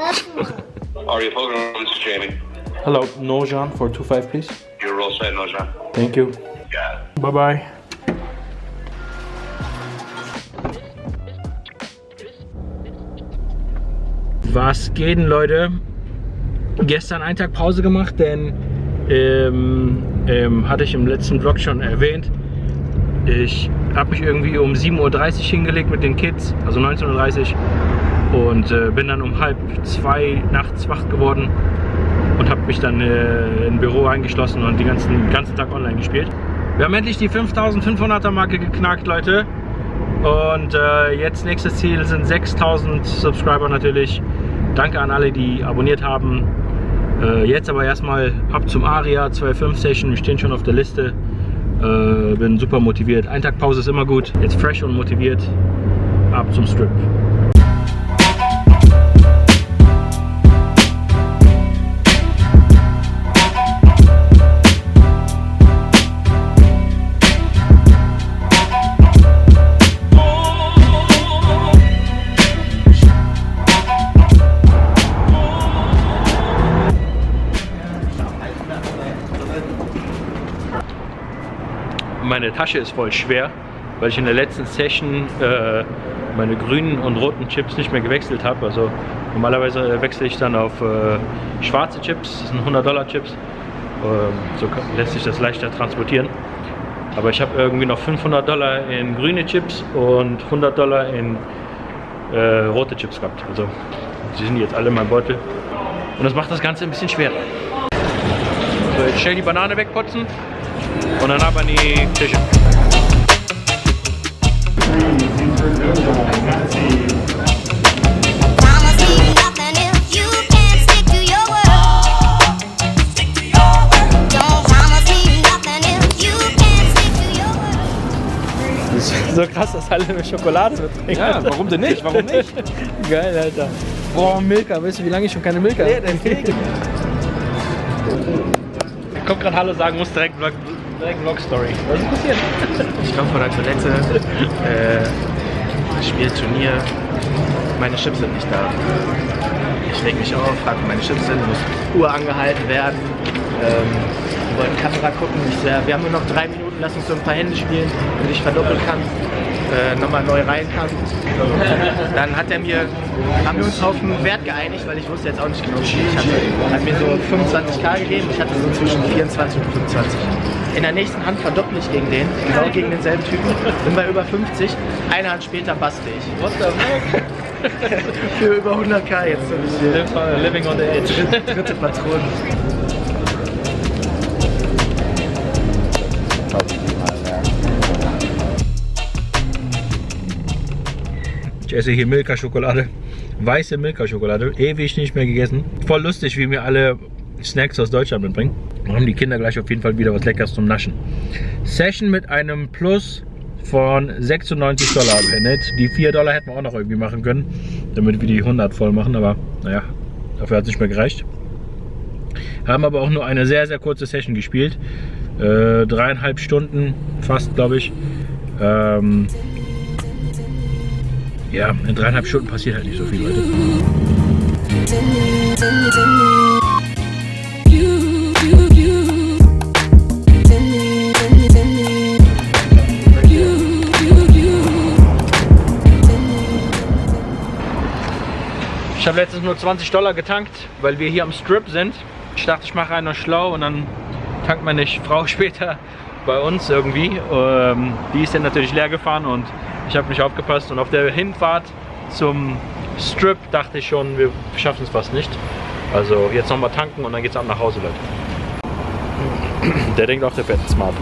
Aria Poker, this is Jamie. Hello, Nojan for 2-5 please. You're all set, Nojan. Thank you. Yeah. Bye bye. Was geht denn, Leute? Gestern einen Tag Pause gemacht, denn hatte ich im letzten Vlog schon erwähnt. Ich habe mich irgendwie um 7:30 Uhr hingelegt mit den Kids, also 19:30 Uhr, und bin dann um 1:30 nachts wach geworden und habe mich dann im Büro eingeschlossen und den ganzen Tag online gespielt. Wir haben endlich die 5500er Marke geknackt, Leute. Und jetzt nächstes Ziel sind 6000 Subscriber natürlich. Danke an alle, die abonniert haben. Jetzt aber erstmal ab zum Aria 2.5 Session. Wir stehen schon auf der Liste. Bin super motiviert. Ein Tag Pause ist immer gut. Jetzt fresh und motiviert. Ab zum Strip. Meine Tasche ist voll schwer, weil ich in der letzten Session meine grünen und roten Chips nicht mehr gewechselt habe. Also normalerweise wechsle ich dann auf schwarze Chips, das sind 100$ Chips. So lässt sich das leichter transportieren. Aber ich habe irgendwie noch 500$ in grüne Chips und 100$ in rote Chips gehabt. Also die sind jetzt alle in meinem Beutel. Und das macht das Ganze ein bisschen schwerer. So, jetzt schnell die Banane wegputzen. Und dann ab an die Tische. Das ist so krass, dass alle eine Schokolade mitbringen. Ja, warum denn nicht? Warum nicht? Geil, Alter. Boah, Milka. Weißt du, wie lange ich schon keine Milka habe? deswegen. Ich komm gerade Hallo sagen, muss direkt Vlog-Story. Was ist passiert? Ich komme von der Toilette, spiele Turnier, meine Chips sind nicht da. Ich leg mich auf, frage, wo meine Chips sind, muss Uhr angehalten werden. Wir wollten Kamera gucken, wir haben nur noch 3 Minuten, lass uns so ein paar Hände spielen, damit ich verdoppeln kann, nochmal neu rein kann. Dann haben wir uns auf einen Wert geeinigt, weil ich wusste jetzt auch nicht genau, wie viel ich hatte. Hat mir so 25k gegeben, ich hatte so zwischen 24 und 25. In der nächsten Hand verdopple ich gegen den, genau gegen denselben Typen, bin bei über 50, eine Hand später baste ich. What the fuck? Für über 100k jetzt so ein bisschen. Living on the edge. Dritte Patrone. Ich esse hier Milka-Schokolade, weiße Milka-Schokolade, ewig nicht mehr gegessen. Voll lustig, wie mir alle Snacks aus Deutschland mitbringen. Dann haben die Kinder gleich auf jeden Fall wieder was Leckeres zum Naschen. Session mit einem Plus von $96 beendet. Die $4 hätten wir auch noch irgendwie machen können, damit wir die 100 voll machen, aber naja, dafür hat es nicht mehr gereicht. Haben aber auch nur eine sehr, sehr kurze Session gespielt. 3,5 Stunden fast, glaube ich. Ja, in 3,5 Stunden passiert halt nicht so viel, Leute. Ich habe letztens nur $20 getankt, weil wir hier am Strip sind. Ich dachte, ich mache einen schlau und dann tankt meine Frau später bei uns irgendwie. Die ist dann natürlich leer gefahren und ich habe nicht aufgepasst. Und auf der Hinfahrt zum Strip dachte ich schon, wir schaffen es fast nicht. Also jetzt nochmal tanken und dann geht's ab nach Hause, Leute. Der denkt auch, der fährt smart.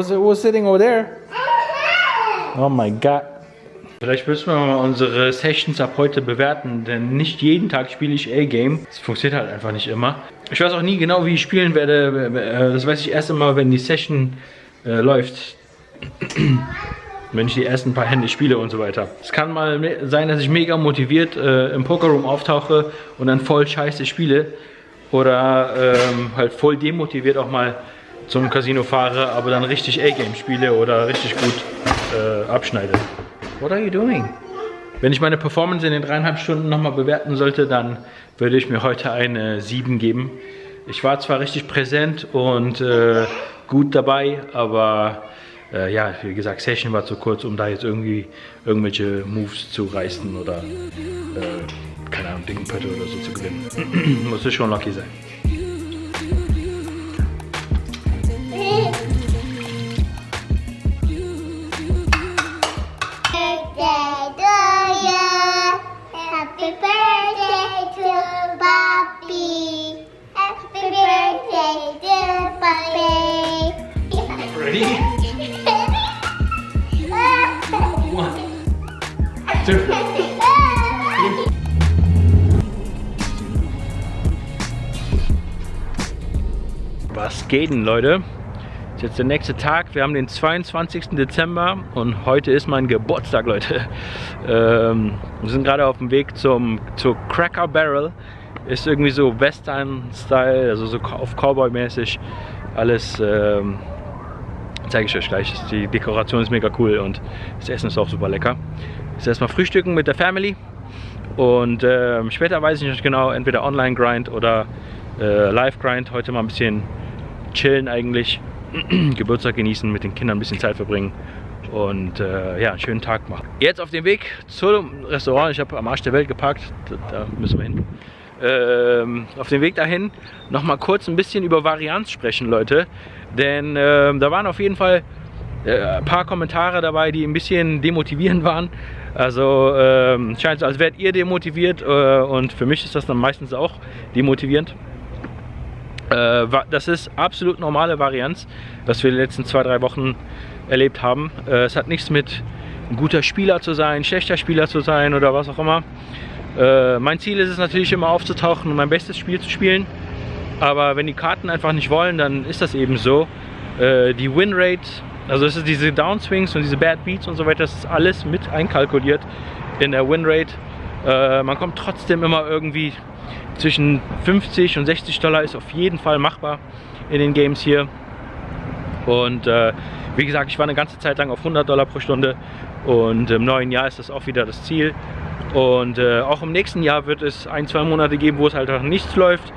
Who's sitting over there? Oh my God. Vielleicht müssen wir mal unsere Sessions ab heute bewerten, denn nicht jeden Tag spiele ich A-Game. Das funktioniert halt einfach nicht immer. Ich weiß auch nie genau, wie ich spielen werde. Das weiß ich erst einmal, wenn die Session läuft. Wenn ich die ersten paar Hände spiele und so weiter. Es kann mal sein, dass ich mega motiviert im Pokerroom auftauche und dann voll scheiße spiele. oder halt voll demotiviert auch mal zum Casino fahre, aber dann richtig A-Game spiele oder richtig gut abschneide. What are you doing? Wenn ich meine Performance in den 3,5 Stunden nochmal bewerten sollte, dann würde ich mir heute eine 7 geben. Ich war zwar richtig präsent und gut dabei, aber ja, wie gesagt, Session war zu kurz, um da jetzt irgendwie irgendwelche Moves zu reißen oder keine Ahnung, dicken Pötte oder so zu gewinnen. Muss schon lucky sein. Happy birthday to Bobby. Happy birthday to Bobby. Ready? 1, 2. Was geht denn, Leute? Ist jetzt der nächste Tag. Wir haben den 22. Dezember und heute ist mein Geburtstag, Leute. Wir sind gerade auf dem Weg zur Cracker Barrel. Ist irgendwie so Western-Style, also so auf Cowboy-mäßig. Alles zeige ich euch gleich. Die Dekoration ist mega cool und das Essen ist auch super lecker. Jetzt erstmal frühstücken mit der Family und später weiß ich nicht genau, entweder Online-Grind oder Live-Grind. Heute mal ein bisschen chillen eigentlich. Geburtstag genießen, mit den Kindern ein bisschen Zeit verbringen und ja, einen schönen Tag machen. Jetzt auf dem Weg zum Restaurant, ich habe am Arsch der Welt geparkt, da müssen wir hin. Auf dem Weg dahin noch mal kurz ein bisschen über Varianz sprechen, Leute, denn da waren auf jeden Fall ein paar Kommentare dabei, die ein bisschen demotivierend waren. Also scheint so, als wärt ihr demotiviert und für mich ist das dann meistens auch demotivierend. Das ist absolut normale Varianz, was wir die letzten 2-3 Wochen erlebt haben. Es hat nichts mit ein guter Spieler zu sein, schlechter Spieler zu sein oder was auch immer. Mein Ziel ist es natürlich immer aufzutauchen und mein bestes Spiel zu spielen. Aber wenn die Karten einfach nicht wollen, dann ist das eben so. Die Winrate, also es ist diese Downswings und diese Bad Beats und so weiter, das ist alles mit einkalkuliert in der Winrate. Man kommt trotzdem immer irgendwie zwischen 50 und 60 $, ist auf jeden Fall machbar in den Games hier. Und wie gesagt, ich war eine ganze Zeit lang auf $100 pro Stunde und im neuen Jahr ist das auch wieder das Ziel. Und auch im nächsten Jahr wird es 1-2 Monate geben, wo es halt auch nichts läuft,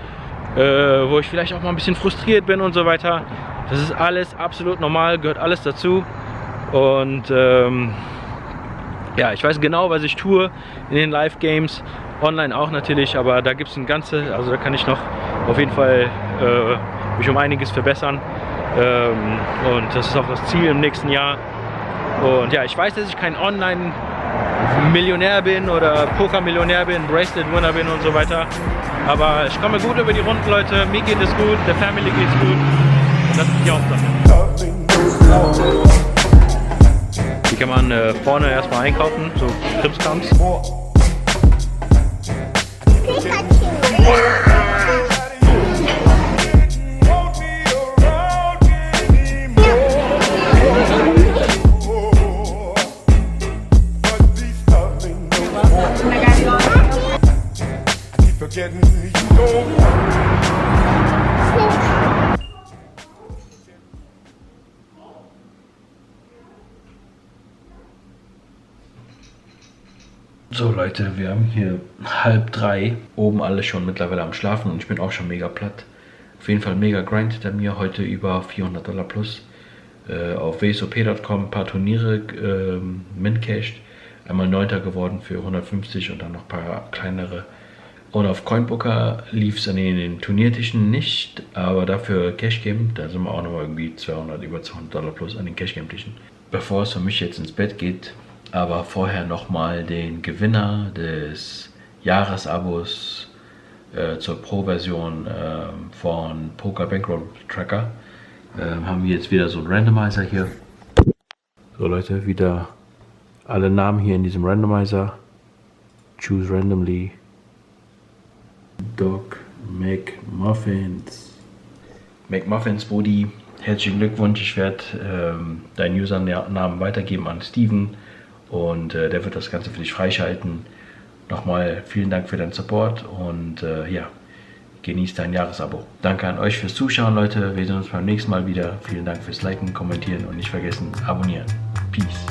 wo ich vielleicht auch mal ein bisschen frustriert bin und so weiter. Das ist alles absolut normal, gehört alles dazu. Und ja, ich weiß genau, was ich tue in den Live-Games. Online auch natürlich, aber da gibt es ein ganze, also da kann ich noch auf jeden Fall mich um einiges verbessern. Und das ist auch das Ziel im nächsten Jahr. Und ja, ich weiß, dass ich kein Online-Millionär bin oder Poker-Millionär bin, Bracelet-Winner bin und so weiter. Aber ich komme gut über die Runden, Leute. Mir geht es gut, der Family geht es gut. Und das ist die Hauptsache. Hier kann man vorne erstmal einkaufen, so Krimskrams. So Leute, wir haben hier 2:30, oben alle schon mittlerweile am Schlafen und ich bin auch schon mega platt. Auf jeden Fall mega Grind hinter mir, heute über $400 plus. Auf WSOP.com ein paar Turniere mintcashed, einmal 9. geworden für 150 und dann noch ein paar kleinere. Und auf Coinbooker lief es an den Turniertischen nicht, aber dafür Cash Game, da sind wir auch nochmal irgendwie über $200 plus an den Cash Game Tischen. Bevor es für mich jetzt ins Bett geht, aber vorher nochmal den Gewinner des Jahresabos zur Pro-Version von Poker Bankroll Tracker. Haben wir jetzt wieder so einen Randomizer hier. So Leute, wieder alle Namen hier in diesem Randomizer. Choose randomly. Doc McMuffins. McMuffins, Brudi, herzlichen Glückwunsch. Ich werde deinen Usernamen weitergeben an Steven und der wird das Ganze für dich freischalten. Nochmal vielen Dank für deinen Support und ja, genießt dein Jahresabo. Danke an euch fürs Zuschauen, Leute. Wir sehen uns beim nächsten Mal wieder. Vielen Dank fürs Liken, Kommentieren und nicht vergessen, abonnieren. Peace.